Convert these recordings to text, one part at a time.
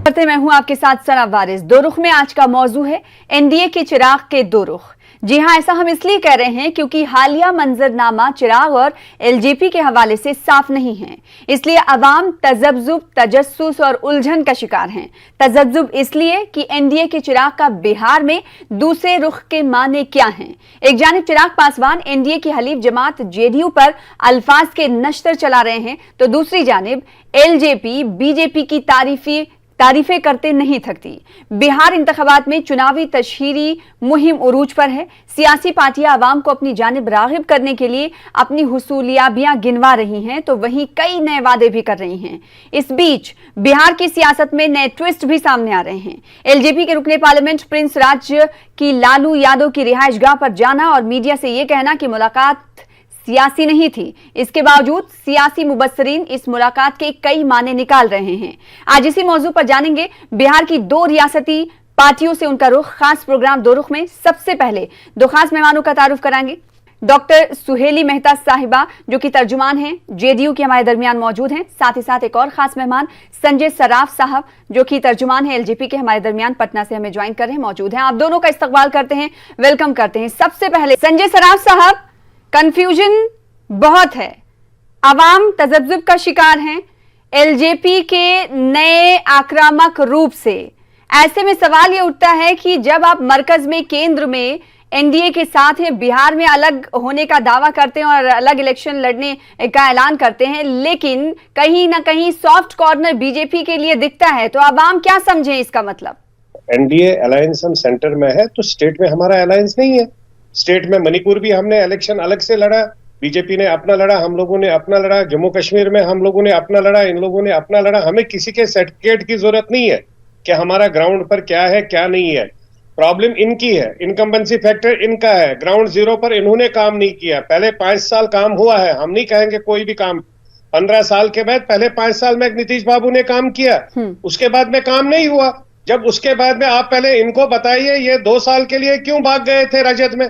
मैं हूं आपके साथ सना वारिस। दो रुख में आज का मौजू है एनडीए के चिराग के दो रुख। जी हां, ऐसा हम इसलिए कह रहे हैं क्योंकि हालिया मंजरनामा चिराग और एलजेपी के हवाले से साफ नहीं है, इसलिए अवाम तजब्जुब, तजस्सुस और उलझन का शिकार हैं। तजब्जुब इसलिए कि एनडीए के चिराग का बिहार में दूसरे रुख के माने क्या हैं। एक जानिब चिराग पासवान एनडीए की हलीफ जमात जेडीयू पर अल्फाज के नश्तर चला रहे हैं, तो दूसरी जानिब एलजेपी बीजेपी की तारीफें करते नहीं थकती। बिहार इंतखाबात में चुनावी तशहीरी मुहिम उरूज पर है। सियासी पार्टियां आवाम को अपनी जानिब रागिब करने के लिए अपनी हुसूलियाबियां गिनवा रही हैं, तो वहीं कई नए वादे भी कर रही हैं। इस बीच बिहार की सियासत में नए ट्विस्ट भी सामने आ रहे हैं। एलजेपी के रुकने पार्लियामेंट प्रिंस राज की लालू यादव की रिहाइशगाह पर जाना और मीडिया से यह कहना कि मुलाकात सियासी नहीं थी, इसके बावजूद सियासी मुबस्सरीन इस मुलाकात के कई माने निकाल रहे हैं। आज इसी मौजू पर जानेंगे बिहार की दो रियासती पार्टियों से उनका रुख। खास प्रोग्राम दो रुख में सबसे पहले दो खास मेहमानों का तारुफ कराएंगे। डॉक्टर सुहेली मेहता साहिबा जो कि तर्जुमान हैं जेडीयू के हमारे दरमियान मौजूद हैं। साथ ही साथ एक और खास मेहमान संजय सराफ साहब जो कि तर्जुमान है एलजेपी के, हमारे दरमियान पटना से हमें ज्वाइन कर रहे हैं, मौजूद हैं। आप दोनों का इस्तकबाल करते हैं, वेलकम करते हैं। सबसे पहले संजय सराफ साहब, कंफ्यूजन बहुत है, अवाम तजब्जुब का शिकार हैं एलजेपी के नए आक्रामक रूप से। ऐसे में सवाल यह उठता है कि जब आप मरकज में, केंद्र में एनडीए के साथ हैं, बिहार में अलग होने का दावा करते हैं और अलग इलेक्शन लड़ने का ऐलान करते हैं, लेकिन कहीं ना कहीं सॉफ्ट कॉर्नर बीजेपी के लिए दिखता है, तो अवाम क्या समझे इसका मतलब? एनडीए अलायंस हम सेंटर में है, तो स्टेट में हमारा अलायंस नहीं है। स्टेट में मणिपुर भी हमने इलेक्शन अलग से लड़ा, बीजेपी ने अपना लड़ा, हम लोगों ने अपना लड़ा। जम्मू कश्मीर में हम लोगों ने अपना लड़ा, इन लोगों ने अपना लड़ा। हमें किसी के सर्टिफिकेट की जरूरत नहीं है कि हमारा ग्राउंड पर क्या है क्या नहीं है। प्रॉब्लम इनकी है, इनकम्बेंसी फैक्टर इनका है। ग्राउंड जीरो पर इन्होंने काम नहीं किया। पहले 5 साल काम हुआ है, हम नहीं कहेंगे कोई भी काम 15 साल के बाद, पहले 5 साल में नीतीश बाबू ने काम किया, उसके बाद में काम नहीं हुआ। जब उसके बाद में आप पहले इनको बताइए ये 2 साल के लिए क्यों भाग गए थे राजद में,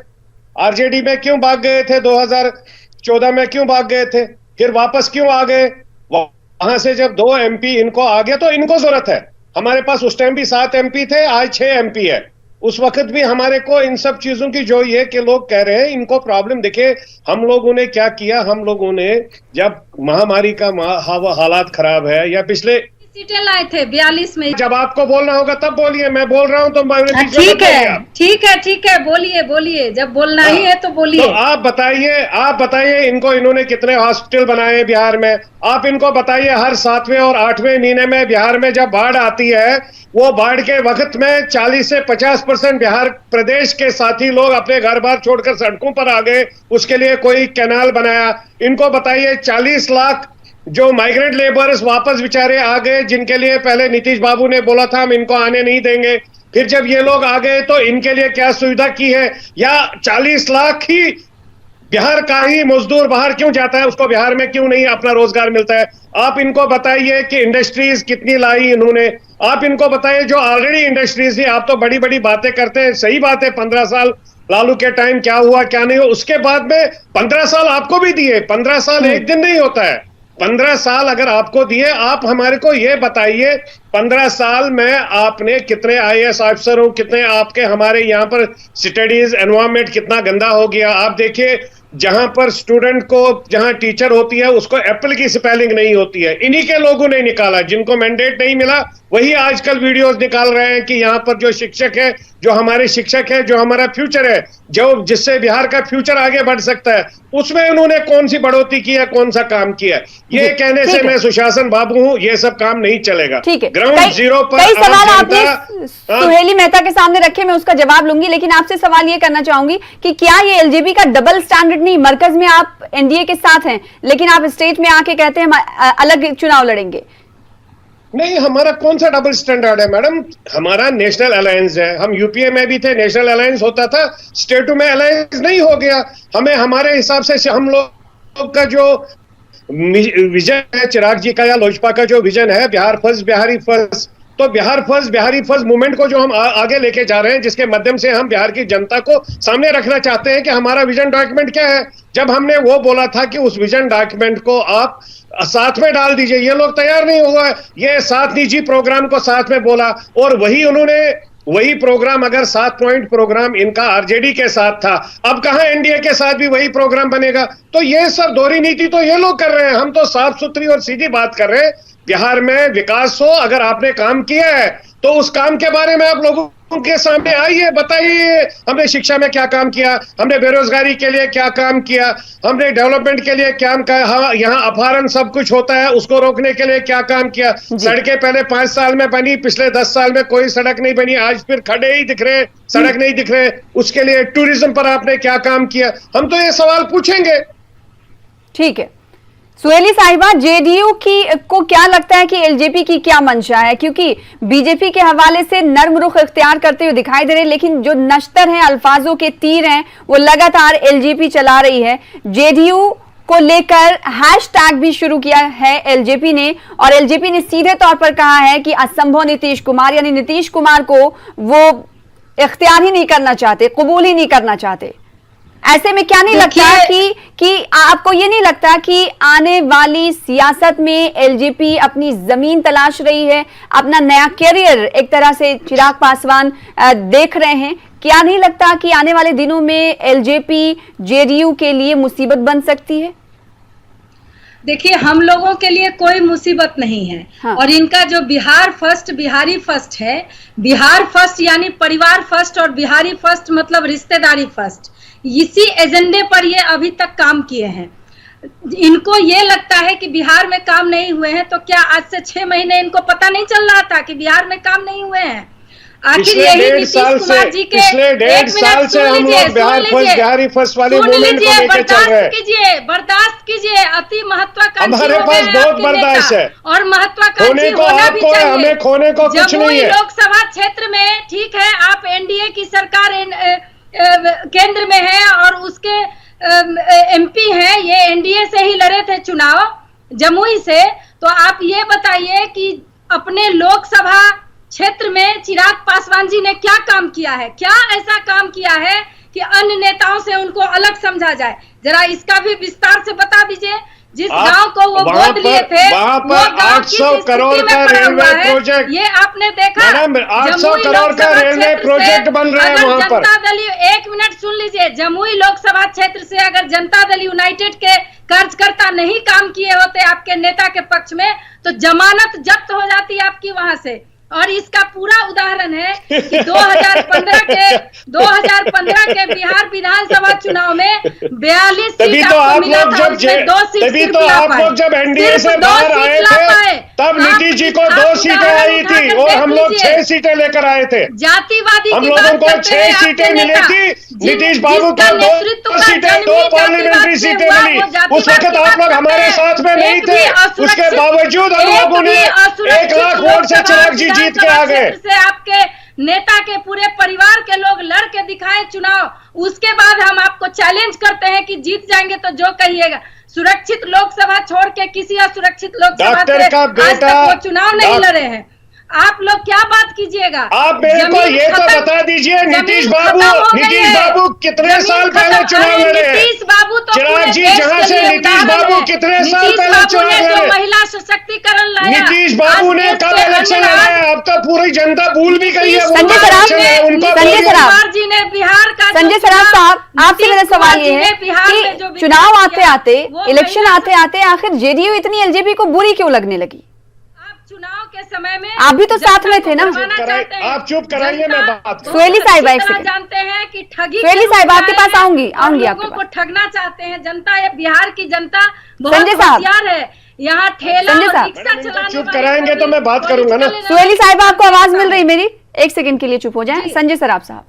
आरजेडी में क्यों भाग गए थे, 2014 में क्यों भाग गए थे, फिर वापस क्यों आ गए वहां से? जब 2 एमपी इनको आ गया तो इनको जरूरत है। हमारे पास उस टाइम भी 7 एमपी थे, आज 6 एमपी है। उस वक्त भी हमारे को इन सब चीजों की जो ये कि लोग कह रहे हैं इनको प्रॉब्लम। देखिए हम लोगों ने क्या किया, हम लोगों ने जब महामारी का हालात खराब है, या पिछले सीटें लाए थे 42 में। जब आपको बोलना होगा तब बोलिए, मैं बोल रहा हूं तो ठीक है, बोलिए, जब बोलना ही है तो बोलिए। तो आप बताइए इनको, इन्होंने कितने हॉस्पिटल बनाए बिहार में? आप इनको बताइए हर 7वें और 8वें महीने में बिहार में जब बाढ़ आती है, वो बाढ़ के वक्त में 40 से 50% बिहार प्रदेश के साथी लोग अपने घर बार छोड़कर सड़कों पर आ गए, उसके लिए कोई कैनाल बनाया। इनको बताइए 40 लाख जो माइग्रेंट लेबर्स वापस बेचारे आ गए, जिनके लिए पहले नीतीश बाबू ने बोला था हम इनको आने नहीं देंगे, फिर जब ये लोग आ गए तो इनके लिए क्या सुविधा की है? या 40 लाख ही बिहार का ही मजदूर बाहर क्यों जाता है, उसको बिहार में क्यों नहीं अपना रोजगार मिलता है? आप इनको बताइए कि इंडस्ट्रीज कितनी लाई इन्होंने। आप इनको बताइए जो ऑलरेडी इंडस्ट्रीज थी। आप तो बड़ी बड़ी बातें करते हैं, सही बात है, 15 साल लालू के टाइम क्या हुआ क्या नहीं हुआ, उसके बाद में 15 साल आपको भी दिए। 15 साल एक दिन नहीं होता है। 15 साल अगर आपको दिए, आप हमारे को ये बताइए 15 साल में आपने कितने आईएएस ऑफिसर हो, कितने आपके हमारे यहाँ पर स्टडीज एनवायरमेंट कितना गंदा हो गया। आप देखिए जहां पर स्टूडेंट को, जहां टीचर होती है उसको एप्पल की स्पेलिंग नहीं होती है, इन्हीं के लोगों ने निकाला। जिनको मैंडेट नहीं मिला वही आजकल वीडियोस निकाल रहे हैं कि यहाँ पर जो शिक्षक है, जो हमारे शिक्षक है, जो हमारा फ्यूचर है, जो जिससे बिहार का फ्यूचर आगे बढ़ सकता है, उसमें उन्होंने कौन सी बढ़ोतरी की है, कौन सा काम किया है? ये कहने से मैं सुशासन बाबू हूँ, ये सब काम नहीं चलेगा। ठीक है, ग्राउंड जीरो पर कई सवाल आपने सुहेली मेहता के सामने रखे, मैं उसका जवाब लूंगी, लेकिन आपसे सवाल ये करना चाहूंगी कि क्या ये एलजेपी का डबल स्टैंडर्ड नहीं? मरकज में आप एनडीए के साथ हैं, लेकिन आप स्टेट में आके कहते हैं हम अलग चुनाव लड़ेंगे। नहीं, हमारा कौन सा डबल स्टैंडर्ड है मैडम? हमारा नेशनल अलायंस है। हम यूपीए में भी थे, नेशनल अलायंस होता था, स्टेटों में अलायंस नहीं हो गया। हमें हमारे हिसाब से हम लोग का जो विजन है चिराग जी का या लोजपा का जो विजन है बिहार फर्स्ट, बिहारी फर्स्ट, तो बिहारी फर्स्ट मूवमेंट को जो हम आगे लेके जा रहे हैं, जिसके माध्यम से हम बिहार की जनता को सामने रखना चाहते हैं कि हमारा विजन डॉक्यूमेंट क्या है। जब हमने वो बोला था कि उस विजन डॉक्यूमेंट को आप साथ में डाल दीजिए, ये लोग तैयार नहीं हुआ है। ये 7 निजी प्रोग्राम को साथ में बोला, और वही प्रोग्राम, अगर 7 पॉइंट प्रोग्राम इनका आरजेडी के साथ था, अब कहां एनडीए के साथ भी वही प्रोग्राम बनेगा? तो ये सब दोहरी नीति तो ये लोग कर रहे हैं। हम तो साफ सुथरी और सीधी बात कर रहे हैं, बिहार में विकास हो, अगर आपने काम किया है तो उस काम के बारे में आप लोगों के सामने आइए, बताइए हमने शिक्षा में क्या काम किया, हमने बेरोजगारी के लिए क्या काम किया, हमने डेवलपमेंट के लिए क्या काम किया, यहाँ अपहरण सब कुछ होता है उसको रोकने के लिए क्या काम किया। सड़कें पहले 5 साल में बनी, पिछले 10 साल में कोई सड़क नहीं बनी, आज फिर खड़े ही दिख रहे, सड़क नहीं दिख रहे। उसके लिए टूरिज्म पर आपने क्या काम किया? हम तो ये सवाल पूछेंगे। ठीक है सुहेली साहिबा, जेडीयू को क्या लगता है कि एलजेपी की क्या मंशा है? क्योंकि बीजेपी के हवाले से नर्म रुख इख्तियार करते हुए दिखाई दे रहे हैं, लेकिन जो नश्तर हैं, अल्फाजों के तीर हैं, वो लगातार एलजेपी चला रही है। जेडीयू को लेकर हैशटैग भी शुरू किया है एलजेपी ने, और एलजेपी ने सीधे तौर पर कहा है कि असंभव नीतीश कुमार, यानी नीतीश कुमार को वो इख्तियार ही नहीं करना चाहते, कबूल ही नहीं करना चाहते। ऐसे में क्या नहीं लगता कि आपको ये नहीं लगता कि आने वाली सियासत में एलजेपी अपनी जमीन तलाश रही है, अपना नया कैरियर एक तरह से चिराग पासवान देख रहे हैं? क्या नहीं लगता कि आने वाले दिनों में एलजेपी जेडीयू के लिए मुसीबत बन सकती है? देखिए, हम लोगों के लिए कोई मुसीबत नहीं है। हाँ। और इनका जो बिहार फर्स्ट, बिहारी फर्स्ट है, बिहार फर्स्ट यानी परिवार फर्स्ट, और बिहारी फर्स्ट मतलब रिश्तेदारी फर्स्ट, इसी एजेंडे पर ये अभी तक काम किए हैं। इनको ये लगता है कि बिहार में काम नहीं हुए हैं, तो क्या आज से 6 महीने इनको पता नहीं चल रहा था कि बिहार में काम नहीं हुए हैं? आखिर यही नीतीश कुमार जी के पिछले 1.5 साल से हम लोग बिहारी फर्स्ट वाले मूवमेंट को लेकर चल रहे हैं। बर्दाश्त कीजिए, अति महत्वाकांक्षी हमारे पास बहुत बर्दाश्त है, और महत्वाकांक्षी होना भी चाहिए। हमें खोने को कुछ नहीं है। लोकसभा क्षेत्र में ठीक है, आप एनडीए की सरकार केंद्र में है और उसके एमपी हैं, ये एनडीए से ही लड़े थे चुनाव जमुई से। तो आप ये बताइए कि अपने लोकसभा क्षेत्र में चिराग पासवान जी ने क्या काम किया है? क्या ऐसा काम किया है कि अन्य नेताओं से उनको अलग समझा जाए? जरा इसका भी विस्तार से बता दीजिए। जिस गांव को वो गोद लिए थे, वहां पर 800 करोड़ का रेलवे प्रोजेक्ट, ये आपने देखा? 800 करोड़ का रेलवे प्रोजेक्ट बन रहा है वहां पर। जनता दल, 1 मिनट सुन लीजिए, जमुई लोकसभा क्षेत्र से अगर जनता दल यूनाइटेड के कार्यकर्ता नहीं काम किए होते आपके नेता के पक्ष में, तो जमानत जब्त हो जाती आपकी वहां से। और इसका पूरा उदाहरण है कि 2015 के बिहार विधानसभा चुनाव में 42 सीट आपको मिला था, उसमें 2 सीट सिर्फ ला पाए। जब एनडीए से बाहर आए थे तब नीतीश जी को 2 सीटें आई थी और हम लोग 6 सीटें लेकर आए थे। जातिवादी हम लोगों को 6 सीटें मिली थी, नीतीश बाबू को 2 सीटें, 2 पार्लियामेंट्री सीटें मिली। उस वक्त आप लोग हमारे साथ में नहीं थे, उसके बावजूद हम लोगों ने 1 लाख वोट से चिराग जी जीत के आ गए। से आपके नेता के पूरे परिवार के लोग लड़ के दिखाए चुनाव, उसके बाद हम आपको चैलेंज करते हैं कि जीत जाएंगे तो जो कहिएगा। सुरक्षित लोकसभा छोड़ के किसी असुरक्षित लोकसभा से आज तक वो चुनाव नहीं लड़े हैं। आप लोग क्या बात कीजिएगा? आप मेरे को ये तो बता दीजिए, नीतीश बाबू कितने साल पहले चुनाव लड़े? नीतीश बाबू तो चिराग जी जहां से नीतीश बाबू कितने साल पहले चुनाव लड़े? महिला सशक्तिकरण लाया। नीतीश बाबू ने कब इलेक्शन लड़ा? अब तो पूरी जनता भूल भी गई है। संजय सराफ जी ने बिहार का, संजय सराफ साहब, आपसे मेरा सवाल ये है कि चुनाव आते आते, इलेक्शन आते आते आखिर जेडीयू इतनी एलजेपी को बुरी क्यों लगने लगी? चुनाव के समय में आप भी तो साथ में थे ना। आप चुप कराइए, मैं बात। सुहेली साहिबा, एक सेकंड। जानते हैं कि ठगी, सुहेली साहिबा आपके पास आऊंगी लोगों को ठगना चाहते हैं जनता। ये बिहार की जनता बहुत होशियार है। यहाँ ठेला और रिक्शा चलाने, चुप कराएंगे तो मैं बात करूंगा ना। सुहेली साहिबा, आपको आवाज मिल रही मेरी? 1 सेकंड के लिए चुप हो जाएं। संजय सराफ साहब,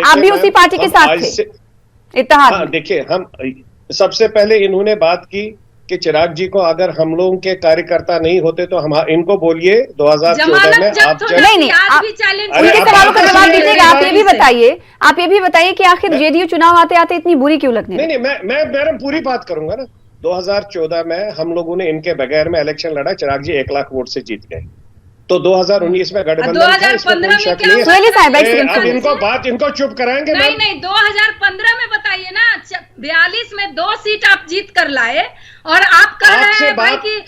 आप भी उसी पार्टी के साथ थे, इत्तेहाद। देखिए, हम सबसे पहले इन्होंने बात की कि चिराग जी को अगर हम लोगों के कार्यकर्ता नहीं होते तो हम इनको बोलिए 2014 में आप नहीं उनके सवालों का जवाब दीजिएगा। आप ये भी बताइए कि आखिर जेडीयू चुनाव आते आते इतनी बुरी क्यों लगने? नहीं, मैं पूरी बात करूंगा ना। 2014 में हम लोगों ने इनके बगैर में इलेक्शन लड़ा, चिराग जी 1 लाख वोट से जीत गए। तो 2019 में गठबंधन था, इसमें 2015 कोई में शक क्या नहीं है। सुहेली साहिबा, एक सेकंड, अब इनको चुप कराएंगे नहीं मैम? नहीं, 2015 में बताइए ना, 42 में 2 सीट आप जीत कर लाए और आप कह रहे आपसे हैं भाई बात- कि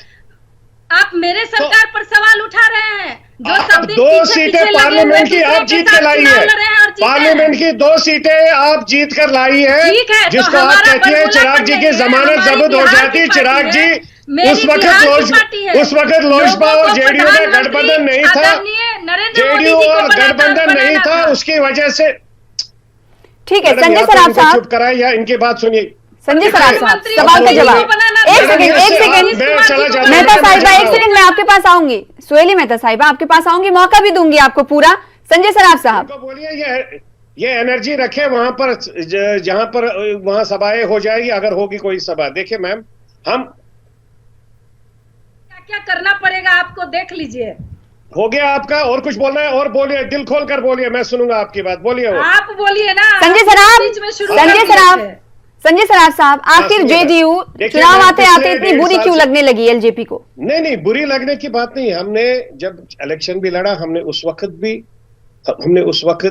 आप मेरे सरकार पर सवाल उठा रहे हैं। जो आप सब दिन 2 पीछे सीटें पीछे लगे पार्लियामेंट हुए की आप दूसरे जीत के कर साथ लाई चुनाव है। लड़े हैं और जीते हैं। पार्लियामेंट की 2 सीटें आप जीत कर लाई है, ठीक है, तो जिसको आप हमारा कहती है बरगुला चिराग जी नहीं की है, जमानत हमारी जब्त हो बिहार जाती। की चिराग पार्टी जी है, मेरी उस वक्त बिहार की पार्टी है। लोजपा लोगों और को जेडीयू में प्रधानमंत्री गठबंधन नहीं था, आदरणीय नरेंद्र मोदी जेडीयू जी को और गठबंधन नहीं था, उसकी वजह से। ठीक है, मैडम, संजय या तो सराफ इनको साहब, चुप कराए या इनकी बात सुनिए। संजय सराफ साहब, प्रधानमंत्री सवाल का मोदी जवाब। को बनाना एक था। सेकंड, एक सेकंड, मैं चला जाता हूं। मेहता साहिबा, एक मैं सेकंड, मैं आपके पास आऊंगी। सुहेली मेहता साहिबा, आपके पास आऊंगी, मौका भी दूंगी आपको पूरा। संजय सराफ साहब, उनको बोलिए ये एनर्जी रखे वहां पर, जहां पर वहां सभाएं हो जाएगी, अगर होगी कोई सभा। देखिए मैम, हम क्या क्या करना पड़ेगा आपको, देख लीजिए। हो गया आपका, और कुछ बोलना है और बोलिए, दिल खोल कर बोलिए, मैं सुनूंगा आपकी बात, बोलिए। और आप बोलिए ना। संजय आप सराफ, बीच में शुरू संजय कर दिए सराफ, थे। संजय सराफ साहब, आखिर सुनिए, जेडीयू देखिए, चुनाव मैं आते आते पिछले इतनी 1.5 बुरी क्यों साल से- लगने लगी एलजेपी को? नहीं, बुरी लगने की बात नहीं। हमने जब इलेक्शन भी लड़ा, हमने उस वक्त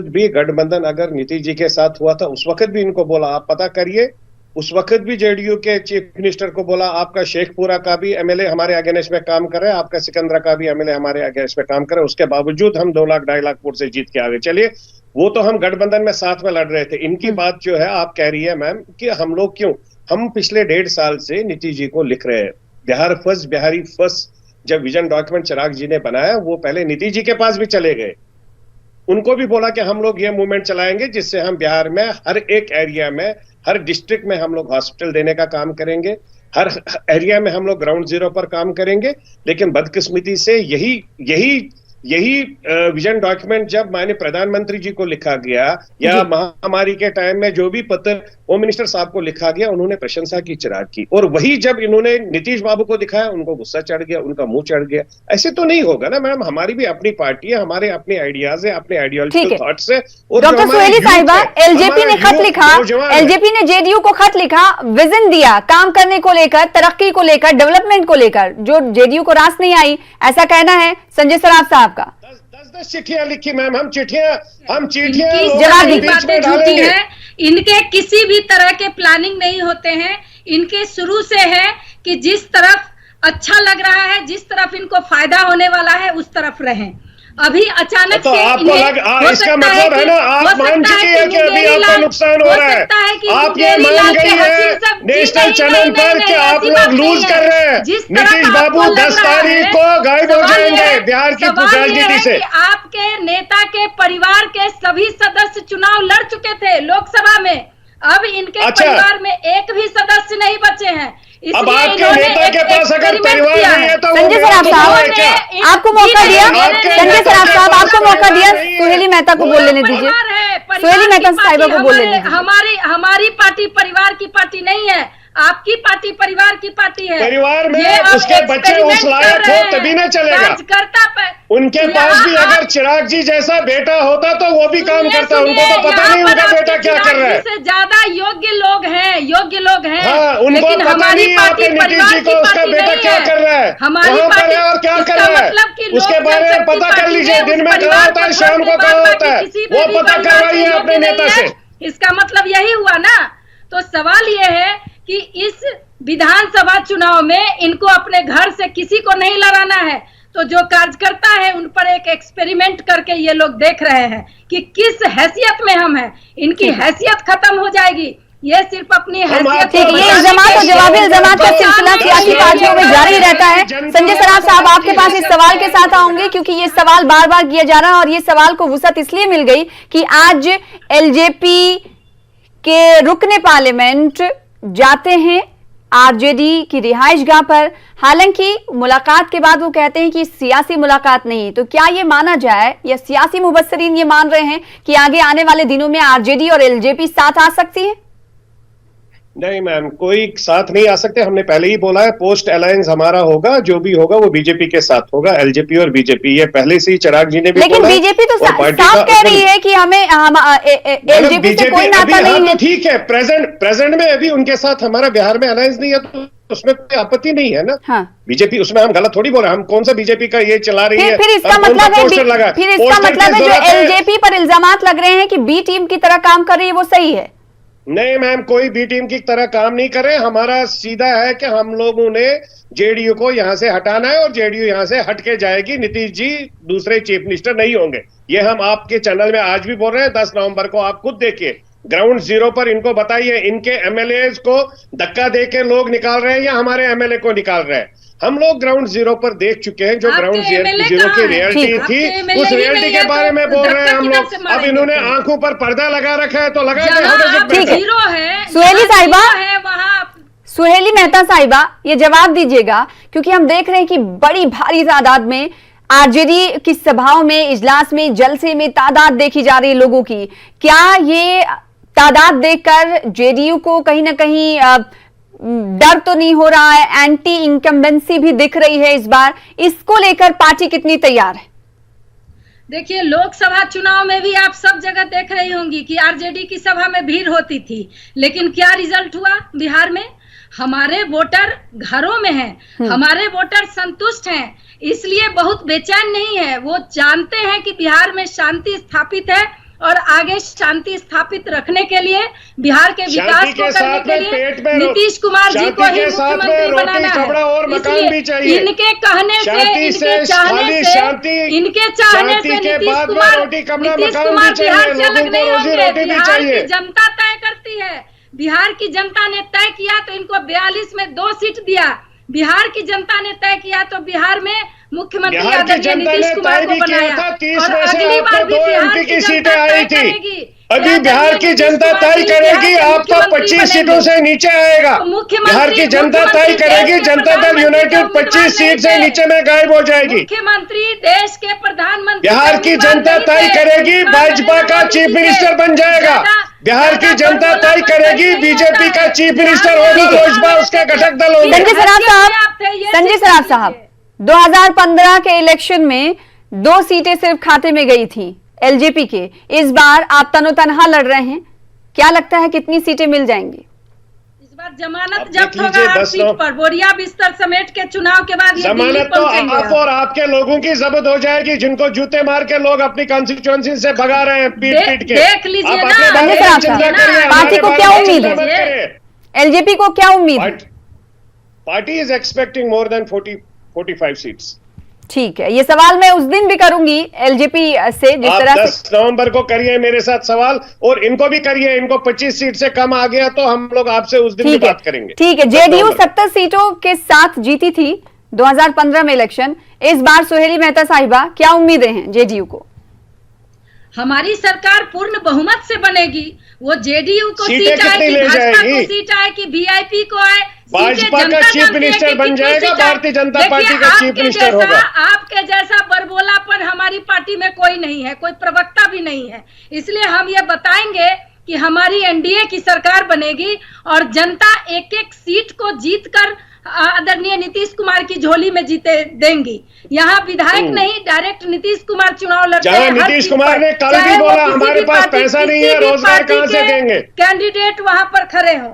भी गठबंधन अगर नीतीश जी के साथ हुआ था, उस वक्त भी इनको बोला आप पता करिए। उस वक्त भी जेडीयू के चीफ मिनिस्टर को बोला आपका शेखपुरा का भी एमएलए हमारे अगेंस्ट में काम कर रहा है, आपका सिकंदरा का भी एमएलए हमारे अगेंस्ट में काम कर रहा है। उसके बावजूद हम 2 लाख 2.5 लाख वोट से जीत के आ गए। चलिए, वो तो हम गठबंधन में साथ में लड़ रहे थे। इनकी बात जो है, आप कह रही है मैम कि हम लोग क्यों, हम पिछले 1.5 साल से नीतीश जी को लिख रहे हैं। बिहार फर्स्ट, बिहारी फर्स्ट जब विजन डॉक्यूमेंट चिराग जी ने बनाया, वो पहले नीतीश जी के पास भी चले गए। उनको भी बोला कि हम लोग ये मूवमेंट चलाएंगे जिससे हम बिहार में हर एक एरिया में, हर डिस्ट्रिक्ट में हम लोग हॉस्पिटल देने का काम करेंगे, हर एरिया में हम लोग ग्राउंड जीरो पर काम करेंगे। लेकिन बदकिस्मती से यही विजन डॉक्यूमेंट जब माननीय प्रधानमंत्री जी को लिखा गया, या महामारी के टाइम में जो भी पत्र होम मिनिस्टर साहब को लिखा गया, उन्होंने प्रशंसा की चिराग की, और वही जब इन्होंने नीतीश बाबू को दिखाया, उनको गुस्सा चढ़ गया, उनका मुंह चढ़ गया। ऐसे तो नहीं होगा ना मैम, हमारी भी अपनी पार्टी है, हमारे अपने आइडियाज है, अपने आइडियोलॉजिकल थॉट्स है। डॉक्टर सुहेली साहिबा, एलजेपी ने खत लिखा, एलजेपी ने जेडीयू को खत लिखा, विजन दिया काम करने को लेकर, तरक्की को लेकर, डेवलपमेंट को लेकर, जो जेडीयू को रास नहीं आई, ऐसा कहना है संजय सराफ साहब का। 10 चिट्ठियां लिखी मैम, हम चिट्ठियां जवाब दी। बातें झूठी हैं। इनके किसी भी तरह के प्लानिंग नहीं होते हैं। इनके शुरू से है कि जिस तरफ अच्छा लग रहा है, जिस तरफ इनको फायदा होने वाला है, उस तरफ रहें। अभी अचानक तो से आपको इसका मतलब है ना, आप मान चुकी है कि अभी आपको नुकसान हो रहा है। आप ये मान गई है नेशनल चैनल पर कि आप लोग लूज कर रहे हैं। नीतीश बाबू 10 तारीख को गायब हो जाएंगे बिहार की राजनीति से। आपके नेता के परिवार के सभी सदस्य चुनाव लड़ चुके थे लोकसभा में, अब इनके परिवार में एक भी सदस्य नहीं बचे हैं। अब आपके नेता के पास अगर परिवार नहीं है तो संजय सराफ साहब, आपको मौका दिया, संजय सराफ साहब आपको मौका दिया, सुहेली मेहता को बोल लेने दीजिए, सुहेली मेहता साहिबा को बोल लेने दीजिए। हमारी पार्टी परिवार की पार्टी नहीं है, आपकी पार्टी परिवार की पार्टी है। परिवार में उसके बच्चे उस लायक हो तभी ना चलेगा। उनके पास भी अगर चिराग जी जैसा बेटा होता तो वो भी काम करता। उनको तो पता नहीं उनका बेटा क्या कर रहा है। ज्यादा योग्य लोग हैं, हाँ, उनको पता नहीं आपके नीतीश जी को उसका बेटा क्या कर रहा है, कहाँ पर है और क्या कर रहा है, उसके बारे में पता कर लीजिए। दिन में कहाँ होता है, शाम को कहाँ होता है, वो पता करवाइए अपने नेता से। इसका मतलब यही हुआ ना। तो सवाल ये है कि इस विधानसभा चुनाव में इनको अपने घर से किसी को नहीं लड़ाना है। तो जो कार्यकर्ता है उन पर एक एक्सपेरिमेंट करके ये लोग देख रहे हैं कि किस हैसियत में हम हैं। इनकी हैसियत खत्म हो जाएगी, ये सिर्फ अपनी हैसियत। ये इल्जामात और जवाबी इल्जामात का सिलसिला सियासी पार्टियों में जारी रहता है। संजय सराफ साहब, आपके पास इस सवाल के साथ आऊंगे क्योंकि ये सवाल बार बार किया जा रहा है और ये सवाल को वुसअत इसलिए मिल गई कि आज एलजेपी के रुकने पार्लियामेंट जाते हैं आरजेडी की रिहाइशगाह पर। हालांकि मुलाकात के बाद वो कहते हैं कि सियासी मुलाकात नहीं। तो क्या ये माना जाए या सियासी मुबस्सरीन ये मान रहे हैं कि आगे आने वाले दिनों में आरजेडी और एलजेपी साथ आ सकती है? नहीं मैम, कोई साथ नहीं आ सकते। हमने पहले ही बोला है, पोस्ट अलायंस हमारा होगा, जो भी होगा वो बीजेपी के साथ होगा। एलजेपी और बीजेपी, ये पहले से ही चिराग जी ने भी लेकिन बोला है। बीजेपी तो और पार्टी साफ का कह रही अपन- है कि हमें एलजेपी से कोई नाता अभी नहीं हाँ, है। तो ठीक है, प्रेजेंट में अभी उनके साथ हमारा बिहार में अलायंस नहीं है, तो उसमें कोई आपत्ति नहीं है ना। हाँ। बीजेपी, उसमें हम गलत थोड़ी बोल रहे हैं। हम कौन सा बीजेपी का ये चला रही है, फिर इसका हम कौन सा मतलब है पोस्टर लगा, फिर इसका पोस्टर मतलब की है जो जरूरत है? एलजेपी पर इल्जामात लग रहे हैं कि बी टीम की तरह काम कर रही है वो सही है। नहीं मैम, कोई बी टीम की तरह काम नहीं करे। हमारा सीधा है कि हम लोगों ने जेडीयू को यहां से हटाना है और जेडीयू यहां से हट के जाएगी। नीतीश जी दूसरे चीफ मिनिस्टर नहीं होंगे, ये हम आपके चैनल में आज भी बोल रहे हैं। 10 नवंबर को आप खुद देखिए, ग्राउंड जीरो पर इनको बताइए, इनके एमएलए को धक्का दे के लोग निकाल रहे हैं या हमारे एमएलए को निकाल रहे हैं। हम लोग ग्राउंड जीरो पर देख चुके हैं, जो आपके ग्राउंड MLA जीरो की कहाँ है? रियलिटी आपके थी, MLA उस ही रियलिटी नहीं के है, बारे तो में बोल रहे हैं धक्का हम किधर लोग। से अब मारेंगे इन्होंने फिर? आंखों पर पर्दा लगा रखा है, तो लगा जहाँ दे। आप ठीक है। जीरो है, सुहेली जहाँ साहिबा, जीरो है वहाँ आप सुहेली मेहता साहिबा ये जवाब दीजिएगा, क्योंकि हम देख रहे हैं कि बड़ी भारी तादाद में आरजेडी की सभाओं में, इजलास में, जलसे में तादाद देखी जा रही है लोगों की। क्या ये तादाद देखकर जेडीयू को कहीं ना कहीं डर तो नहीं हो रहा है? एंटी इनकम्बेंसी भी दिख रही है इस बार, इसको लेकर पार्टी कितनी तैयार है? देखिए, लोकसभा चुनाव में भी आप सब जगह देख रही होंगी कि आरजेडी की सभा में भीड़ होती थी, लेकिन क्या रिजल्ट हुआ बिहार में? हमारे वोटर घरों में हैं, हमारे वोटर संतुष्ट हैं, इसलिए बहुत बेचैन नहीं है। वो जानते हैं कि बिहार में शांति स्थापित है और आगे शांति स्थापित रखने के लिए, बिहार के विकास को करने के लिए नीतीश कुमार जी को ही मुख्यमंत्री बनाना है। इसलिए इनके कहने से, इनके चाहने से, इनके चाहने से नीतीश कुमार बिहार से अलग नहीं होंगे। बिहार की जनता तय करती है। बिहार की जनता ने तय किया तो इनको 42 में 2 सीट दिया। बिहार की जनता ने तय किया तो बिहार में मुख्यमंत्री आदरणीय नीतीश कुमार को बनाया, और अगली बार भी बिहार की सीटें आई थी। अभी बिहार की जनता तय करेगी, आपका 25 सीटों से नीचे आएगा। बिहार की जनता तय करेगी, जनता दल यूनाइटेड 25 सीट से नीचे में गायब हो जाएगी। मुख्यमंत्री देश के प्रधानमंत्री, बिहार की जनता तय करेगी, भाजपा का चीफ मिनिस्टर बन जाएगा। बिहार की जनता तय करेगी, बीजेपी का चीफ मिनिस्टर होगा, लोजपा उसके घटक दल होंगे। संजय सराफ साहब 2015 के इलेक्शन में 2 सीटें सिर्फ खाते में गई थी एलजेपी के। इस बार आप तनोतनहा लड़ रहे हैं, क्या लगता है कितनी सीटें मिल जाएंगी? इस बार जमानत जब्त होगा हर सीट पर, बोरिया बिस्तर समेट के चुनाव के बाद ये दिल्ली जमानत तो पहुंचेंगे। आप और आपके लोगों की जब्त हो जाएगी, जिनको जूते मार के लोग अपनी कॉन्स्टिट्यूएंसी से भगा रहे हैं पीट के। देख लीजिए आप ना, अपने बारे में संजय सराफ चिंता साहब, करिए, पार्टी को हमारे क्या बारे में उम्मीद चिंता है? मत करिए। एलजेपी को क्या उम्मीद है? Party is expecting more than 45 seats. ठीक है, ये सवाल मैं उस दिन भी करूंगी एलजेपी से, जिस आप तरह 10 नवंबर को करिए मेरे साथ सवाल, और इनको भी करिए। इनको 25 सीट से कम आ गया तो हम लोग आपसे उस दिन भी बात करेंगे। ठीक है, जेडीयू 70 सीटों के साथ जीती थी 2015 में इलेक्शन। इस बार सुहेली मेहता साहिबा, क्या उम्मीदें हैं जेडीयू को? हमारी सरकार पूर्ण बहुमत से बनेगी। वो जेडीयू को सीटें सीट आए कितनी कि ले भाजपा को जाएगी? सीट आए कि वीआईपी को आए, भाजपा का चीफ मिनिस्टर बन जाएगा, भारतीय जनता पार्टी का चीफ मिनिस्टर होगा। आपके जैसा बरबोलापन हमारी पार्टी में कोई नहीं है, कोई प्रवक्ता भी नहीं है। इसलिए हम ये बताएंगे कि हमारी एनडीए की सरकार बनेगी और जनता एक एक सीट को जीतकर आदरणीय नीतीश कुमार की झोली में जीते देंगी। यहाँ विधायक नहीं, डायरेक्ट नीतीश कुमार चुनाव लड़ते हैं। नीतीश कुमार ने कल भी बोला हमारे पास पैसा नहीं है, रोजगार कहां से देंगे? कैंडिडेट वहां पर खड़े हो।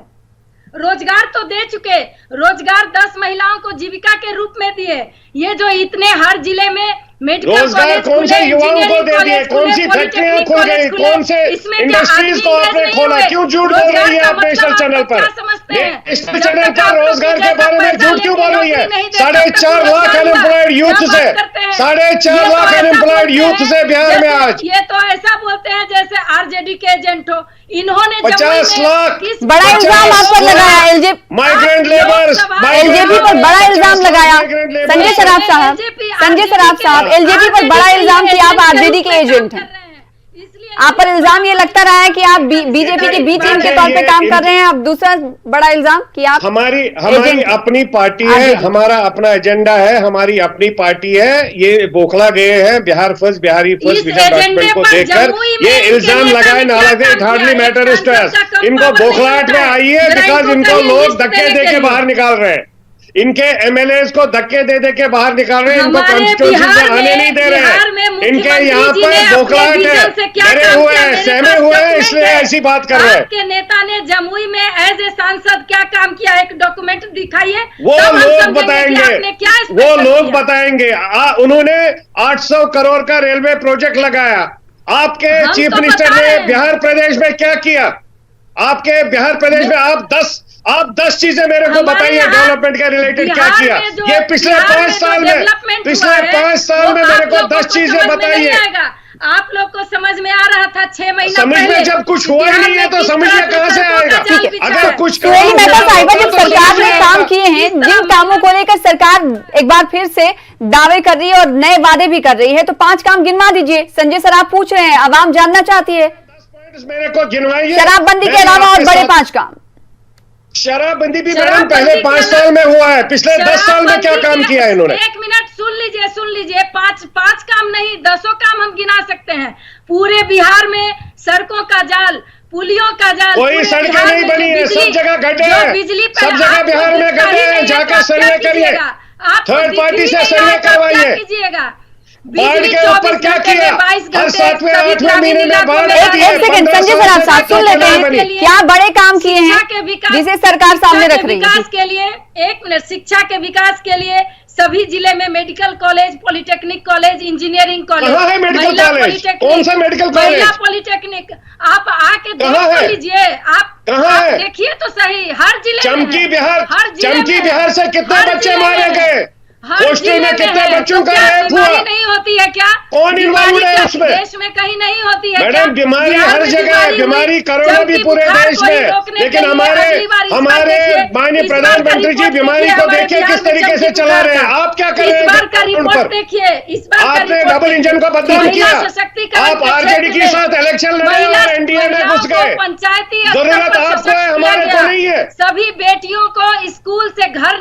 रोजगार तो दे चुके, रोजगार 10 महिलाओं को जीविका के रूप में दिए। ये जो इतने हर जिले में मेडिकल रोजगार कौन से युवाओं को दे दिए? कौन सी फैक्ट्रियां खुल गई? कौन से इंडस्ट्रीज को आपने खोला? क्यों झूठ बोल रही है आप नेशनल चैनल पर? नेशनल चैनल पर रोजगार के बारे में झूठ क्यों बोल रही है? 4.5 लाख अनएम्प्लॉयड यूथ से, 4.5 लाख अनएम्प्लॉयड यूथ से बिहार में आज। ये तो ऐसा बोलते हैं जैसे आरजेडी के एजेंट हो। इन्होंने 50 लाख बड़ा इल्जाम आप पर लगाया एलजेपी, माइग्रेंट लेबर्स, एलजेपी पर बड़ा इल्जाम लगाया संजय सराफ साहब। संजय सराफ साहब, एलजेपी पर बड़ा इल्जाम कि आप आरजेडी के एजेंट हैं। इसलिए आप पर इल्जाम ये लगता रहा है कि आप बीजेपी के बी टीम के तौर पे काम कर रहे हैं। अब दूसरा बड़ा इल्जाम कि आप हमारी एजेंट अपनी पार्टी है, आरजेडी। हमारा अपना एजेंडा है, हमारी अपनी पार्टी है। ये बौखला गए हैं बिहार फर्स्ट, बिहारी फर्स्ट इस विजन एजेंडे डॉक्यूमेंट को पर देखकर जमुई में ये इनके इल्जाम नेता लगाए ने नाला क्या इट काम हार्डली किया? मैटर एक स्ट्रेस। सांसद का इनको कम पावर बौखलाहट नहीं में होता है। आई है जरा बिकॉज इनको इनको कहिए लोग लिस्ट धक्के देने दे के के लिए। बाहर निकाल रहे हैं, इनके एमएलएस को धक्के दे दे के बाहर निकाल रहे हैं, इनको हमारे कॉन्स्टिट्यूंसी बिहार में आने नहीं दे रहे बिहार में हैं। इनके मुख्यमंत्री यहाँ जी ने पर अपने बौखलाहट विजन है, से क्या डरे काम हुए किया? हैं, मेरे सहमे पास हुए हैं, डॉक्यूमेंट इसलिए है। ऐसी बात कर रहे हैं। आपके नेता ने जमुई में एज ए सांसद क्या काम किया? एक डॉक्यूमेंट दिखाइए, वो तब हम लोग समझेंगे कि बताएंगे, आपने क्या वो स्पेशल लोग किया। बताएंगे। उन्होंने 800 करोड़ का रेलवे प्रोजेक्ट लगाया। आपके हम चीफ तो मिनिस्टर बता ने रहे हैं। बिहार प्रदेश में क्या किया? आपके बिहार प्रदेश में आप 10 चीजें मेरे को हमारे बताइए यहाँ डेवलपमेंट के रिलेटेड क्या बिहार किया? में जो- ये पिछले बिहार 5 में साल जो में, डेवलपमेंट पिछले हुआ है, 5 साल वो में मेरे आप को लोगों 10 को चीजें समझ में नहीं बताइए। आएगा। आप लोग को समझ में आ रहा था 6 महीना समझ में पहले जब कुछ कि हुआ ही बिहार नहीं है में तो किस समझिए तरह से कहां से सड़कों का आएगा? जाल ठीक है। बिछा अगर है। कुछ सुहेली मेहता साहिबा, जब तो सरकार ने समझिए काम किए हैं, इस तरह जिन कामों को लेकर सरकार एक बार फिर से दावे कर रही है और नए वादे भी कर रही है, तो 5 काम गिनवा दीजिए। संजय सर आप पूछ रहे हैं, आवाम जानना चाहती है। 10 पॉइंट्स मेरे को गिनवाइए। शराबबंदी के मैं अलावा और आपके बड़े साथ- 5 काम। शराबबंदी भी मैडम शराबबंदी पहले के 5 साल में हुआ है। पिछले 10 साल में क्या काम किया है इन्होंने? एक मिनट सुन लीजिए, पांच काम नहीं 10 काम हम गिना सकते हैं। पूरे बिहार में सड़कों का जाल, पुलियों का जाल, कोई पूरे सड़कें बिहार नहीं में जो बनी है, बिजली- सब जगह गड्ढे जो हैं। बिजली पर सब जगह आपको बिहार में दिखता ही गड्ढे हैं, नहीं है, जाकर तो आप सर्वे क्या करिए। कीजिएगा? आपको थर्ड दिख पार्टी ही से नहीं सर्वे रहा है, तो आप करवाइए। क्या कीजिएगा? बाढ़ बिजली के ऊपर 24 क्या घंटे किया? में 22 हर घंटे 7वें सभी 8वें ग्रामीण महीने में इलाकों बाढ़ में आती है। एक सेकंड, 15 संजय साल सर आप से साथ सुन लेते बनी। हैं, क्या बड़े काम किए शिक्षा हैं के विकास- जिसे सरकार सामने शिक्षा रख के रही है? विकास के लिए, एक मिनट, शिक्षा के विकास के लिए सभी जिले में medical college, polytechnic college, engineering college, कहाँ है मेडिकल महिला कॉलेज? पॉलिटेक्निक, कौन सा मेडिकल कॉलेज? महिला पॉलिटेक्निक। आप आके कहाँ देख है? लीजिए, आप कहाँ है? देखिए तो सही, हर जिले में चमकी है। बिहार, हर जिले चमकी में बिहार से कितने हर बच्चे जिले में मारे है। गए? हर हॉस्टल जिले में कितने है। बच्चों तो का क्या रेप हुआ? बीमारी नहीं होती है क्या? कौन बीमारी involved है क्या उसमें? देश में कहीं नहीं होती है मैडम, क्या? बीमारी बिहार हर में जगह है, हुई। बीमारी कोरोना भी चमकी पूरे बुखार देश को ही में। रोकने के लेकिन लिए हमारे अगली बार इस बार हमारे देखिए, माननीय इस बार का प्रधानमंत्री जी रिपोर्ट बीमारी देखिए, को हमारे देखिए बिहार किस में तरीके से चमकी चला बुखार रहे हैं। का। आप क्या कर रहे इस हैं बार का उन रिपोर्ट पर? देखिए, इस बार का आपने रिपोर्ट डबल इंजन को बदनाम महिला किया। सशक्तिकरण आप के आरजेडी क्षेत्र के में साथ इलेक्शन लड़े महिला- और एनडीए में महिलाओं घुस को गए। पंचायती स्तर जरूरत पर आपको सशक्त है, किया हमारे को गया। नहीं है। सभी बेटियों को स्कूल से घर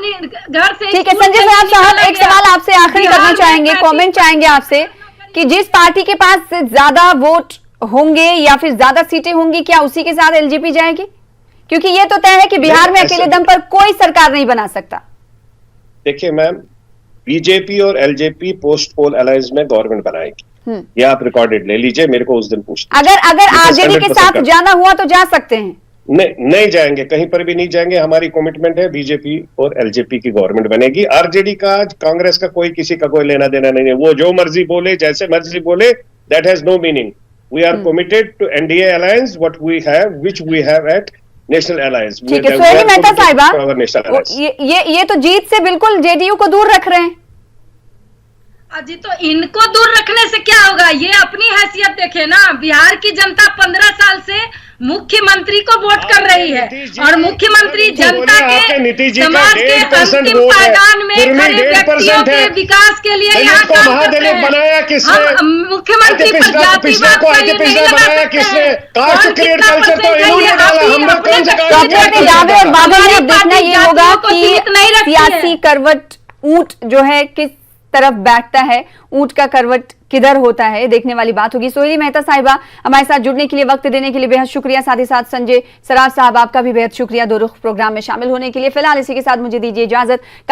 से ठीक है स्कूल संजय से साहब, निकाला एक गया। सवाल आपसे आखिरी बिहार करना में चाहेंगे, 35 कमेंट चाहेंगे आपसे कि जिस पार्टी के पास ज्यादा वोट होंगे या फिर ज्यादा सीटें होंगी, क्या उसी के साथ एलजेपी जाएगी? क्योंकि ये तो तय है कि बिहार में अकेले दम पर कोई सरकार नहीं बना सकता। देखिए मैम, बीजेपी और एलजेपी पोस्ट पोल अलायंस में गवर्नमेंट बनाएगी। ये आप रिकॉर्डेड ले लीजिए, मेरे को उस दिन पूछना। अगर आरजेडी के 100% साथ जाना हुआ तो जा सकते हैं? नहीं जाएंगे, कहीं पर भी नहीं जाएंगे। हमारी कमिटमेंट है, बीजेपी और एलजेपी की गवर्नमेंट बनेगी। आरजेडी का, कांग्रेस का किसी का कोई लेना देना नहीं है। वो जो मर्जी बोले, जैसे मर्जी बोले, that has no meaning. We are committed to NDA alliance, what we have, which we have at national alliance. ठीक है सुहेली मेहता साहिबा, ये तो जीत से बिल्कुल जेडीयू को दूर रख रहे हैं। अजी तो इनको दूर रखने से क्या होगा? ये अपनी हैसियत देखे ना। बिहार की जनता 15 साल से मुख्यमंत्री को वोट कर रही है और मुख्यमंत्री जनता के समाज के अंतिम पायदान में खड़े व्यक्तियों के विकास के लिए यहाँ काम करते हैं। बनाया किसने? हम मुख्यमंत्री पर जातिवाद का ये नहीं लगा सकते हैं। कास्ट क्रिएट कल्चर तो इन्होंने डाला, हम लोग कौन सा तो अपने अपने दावे और वादे में अब देखना ये होगा कि सीमित नहीं रखती है। सियासी करवट ऊंट जो है किस तरफ बैठता है, ऊंट का करवट किधर होता है, देखने वाली बात होगी। सोहेली मेहता साहिबा, हमारे साथ जुड़ने के लिए, वक्त देने के लिए बेहद शुक्रिया। साथ ही साथ संजय सराफ साहब, आपका भी बेहद शुक्रिया 2 रुख प्रोग्राम में शामिल होने के लिए। फिलहाल इसी के साथ मुझे दीजिए इजाजत। कल